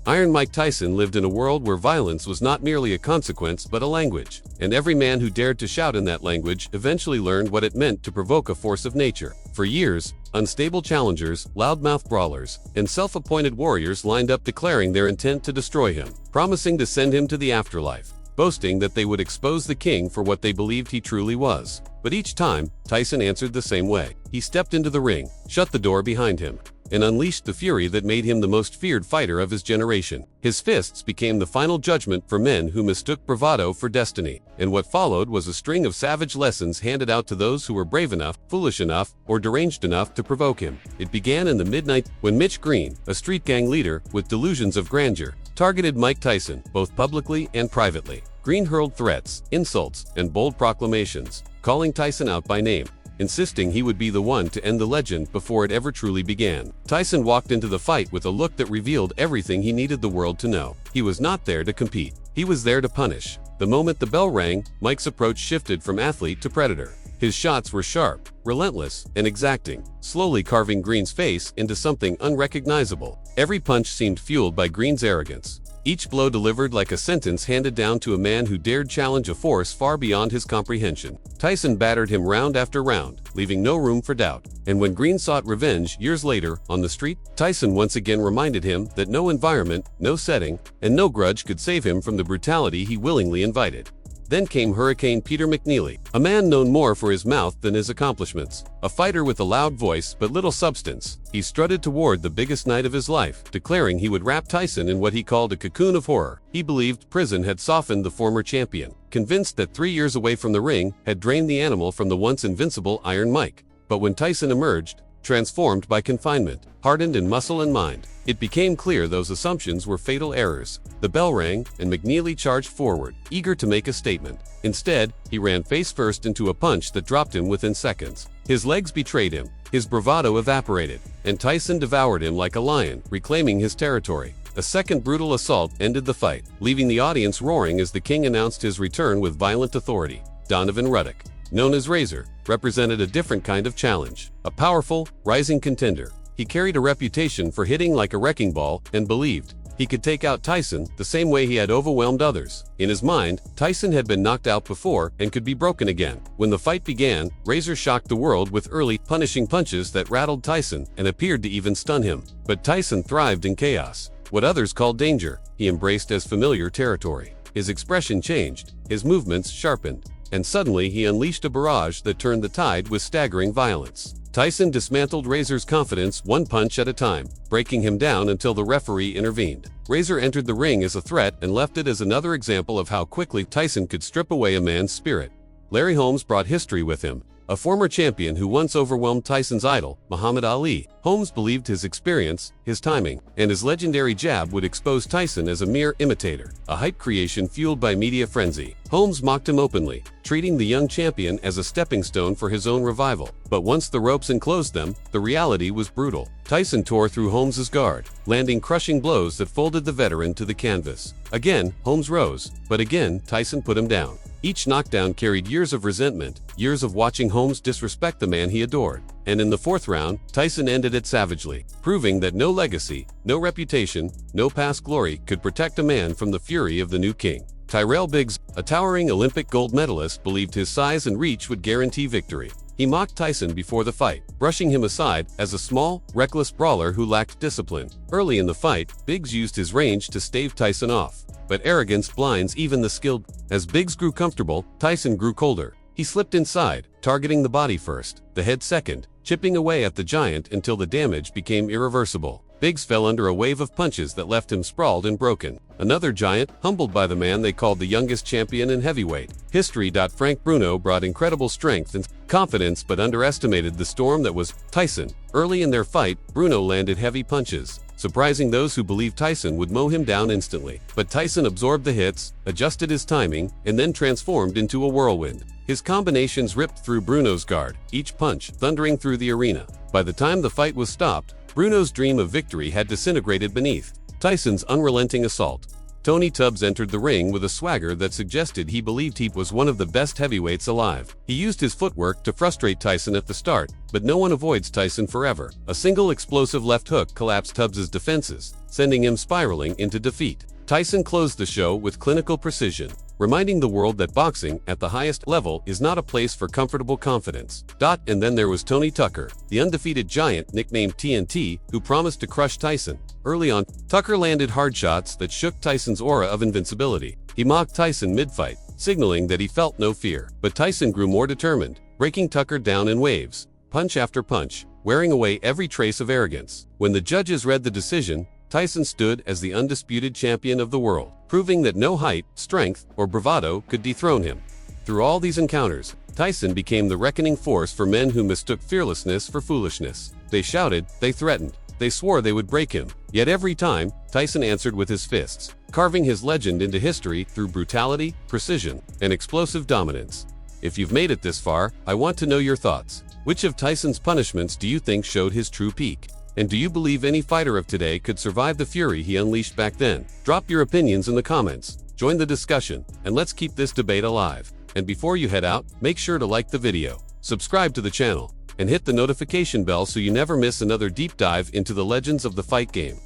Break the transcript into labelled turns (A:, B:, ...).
A: Iron Mike Tyson lived in a world where violence was not merely a consequence but a language, and every man who dared to shout in that language eventually learned what it meant to provoke a force of nature. For years, unstable challengers, loudmouth brawlers, and self-appointed warriors lined up declaring their intent to destroy him, promising to send him to the afterlife, boasting that they would expose the king for what they believed he truly was. But each time, Tyson answered the same way. He stepped into the ring, shut the door behind him, and unleashed the fury that made him the most feared fighter of his generation. His fists became the final judgment for men who mistook bravado for destiny, and what followed was a string of savage lessons handed out to those who were brave enough, foolish enough, or deranged enough to provoke him. It began in the midnight when Mitch Green, a street gang leader with delusions of grandeur, targeted Mike Tyson, both publicly and privately. Green hurled threats, insults, and bold proclamations, calling Tyson out by name, insisting he would be the one to end the legend before it ever truly began. Tyson walked into the fight with a look that revealed everything he needed the world to know. He was not there to compete. He was there to punish. The moment the bell rang, Mike's approach shifted from athlete to predator. His shots were sharp, relentless, and exacting, slowly carving Green's face into something unrecognizable. Every punch seemed fueled by Green's arrogance, each blow delivered like a sentence handed down to a man who dared challenge a force far beyond his comprehension. Tyson battered him round after round, leaving no room for doubt. And when Green sought revenge years later on the street, Tyson once again reminded him that no environment, no setting, and no grudge could save him from the brutality he willingly invited. Then came Hurricane Peter McNeely, a man known more for his mouth than his accomplishments. A fighter with a loud voice but little substance, he strutted toward the biggest night of his life, declaring he would wrap Tyson in what he called a cocoon of horror. He believed prison had softened the former champion, convinced that 3 years away from the ring had drained the animal from the once invincible Iron Mike. But when Tyson emerged, transformed by confinement, hardened in muscle and mind, it became clear those assumptions were fatal errors. The bell rang, and McNeely charged forward, eager to make a statement. Instead, he ran face first into a punch that dropped him within seconds. His legs betrayed him, his bravado evaporated, and Tyson devoured him like a lion, reclaiming his territory. A second brutal assault ended the fight, leaving the audience roaring as the king announced his return with violent authority. Donovan Ruddock, known as Razor, represented a different kind of challenge. A powerful, rising contender, he carried a reputation for hitting like a wrecking ball and believed he could take out Tyson the same way he had overwhelmed others. In his mind, Tyson had been knocked out before and could be broken again. When the fight began, Razor shocked the world with early, punishing punches that rattled Tyson and appeared to even stun him. But Tyson thrived in chaos. What others called danger, he embraced as familiar territory. His expression changed, his movements sharpened, and suddenly he unleashed a barrage that turned the tide with staggering violence. Tyson dismantled Razor's confidence one punch at a time, breaking him down until the referee intervened. Razor entered the ring as a threat and left it as another example of how quickly Tyson could strip away a man's spirit. Larry Holmes brought history with him. A former champion who once overwhelmed Tyson's idol, Muhammad Ali, Holmes believed his experience, his timing, and his legendary jab would expose Tyson as a mere imitator, a hype creation fueled by media frenzy. Holmes mocked him openly, treating the young champion as a stepping stone for his own revival. But once the ropes enclosed them, the reality was brutal. Tyson tore through Holmes's guard, landing crushing blows that folded the veteran to the canvas. Again, Holmes rose, but again, Tyson put him down. Each knockdown carried years of resentment, years of watching Holmes disrespect the man he adored. And in the fourth round, Tyson ended it savagely, proving that no legacy, no reputation, no past glory could protect a man from the fury of the new king. Tyrell Biggs, a towering Olympic gold medalist, believed his size and reach would guarantee victory. He mocked Tyson before the fight, brushing him aside as a small, reckless brawler who lacked discipline. Early in the fight, Biggs used his range to stave Tyson off. But arrogance blinds even the skilled. As Biggs grew comfortable, Tyson grew colder. He slipped inside, targeting the body first, the head second, chipping away at the giant until the damage became irreversible. Biggs fell under a wave of punches that left him sprawled and broken. Another giant, humbled by the man they called the youngest champion in heavyweight. History. Frank Bruno brought incredible strength and confidence but underestimated the storm that was Tyson. Early in their fight, Bruno landed heavy punches, surprising those who believed Tyson would mow him down instantly. But Tyson absorbed the hits, adjusted his timing, and then transformed into a whirlwind. His combinations ripped through Bruno's guard, each punch thundering through the arena. By the time the fight was stopped, Bruno's dream of victory had disintegrated beneath Tyson's unrelenting assault. Tony Tubbs entered the ring with a swagger that suggested he believed he was one of the best heavyweights alive. He used his footwork to frustrate Tyson at the start, but no one avoids Tyson forever. A single explosive left hook collapsed Tubbs's defenses, sending him spiraling into defeat. Tyson closed the show with clinical precision, reminding the world that boxing, at the highest level, is not a place for comfortable confidence. And then there was Tony Tucker, the undefeated giant nicknamed TNT, who promised to crush Tyson. Early on, Tucker landed hard shots that shook Tyson's aura of invincibility. He mocked Tyson mid-fight, signaling that he felt no fear. But Tyson grew more determined, breaking Tucker down in waves, punch after punch, wearing away every trace of arrogance. When the judges read the decision, Tyson stood as the undisputed champion of the world, proving that no height, strength, or bravado could dethrone him. Through all these encounters, Tyson became the reckoning force for men who mistook fearlessness for foolishness. They shouted, they threatened, they swore they would break him. Yet every time, Tyson answered with his fists, carving his legend into history through brutality, precision, and explosive dominance. If you've made it this far, I want to know your thoughts. Which of Tyson's punishments do you think showed his true peak? And do you believe any fighter of today could survive the fury he unleashed back then? Drop your opinions in the comments, join the discussion, and let's keep this debate alive. And before you head out, make sure to like the video, subscribe to the channel, and hit the notification bell so you never miss another deep dive into the legends of the fight game.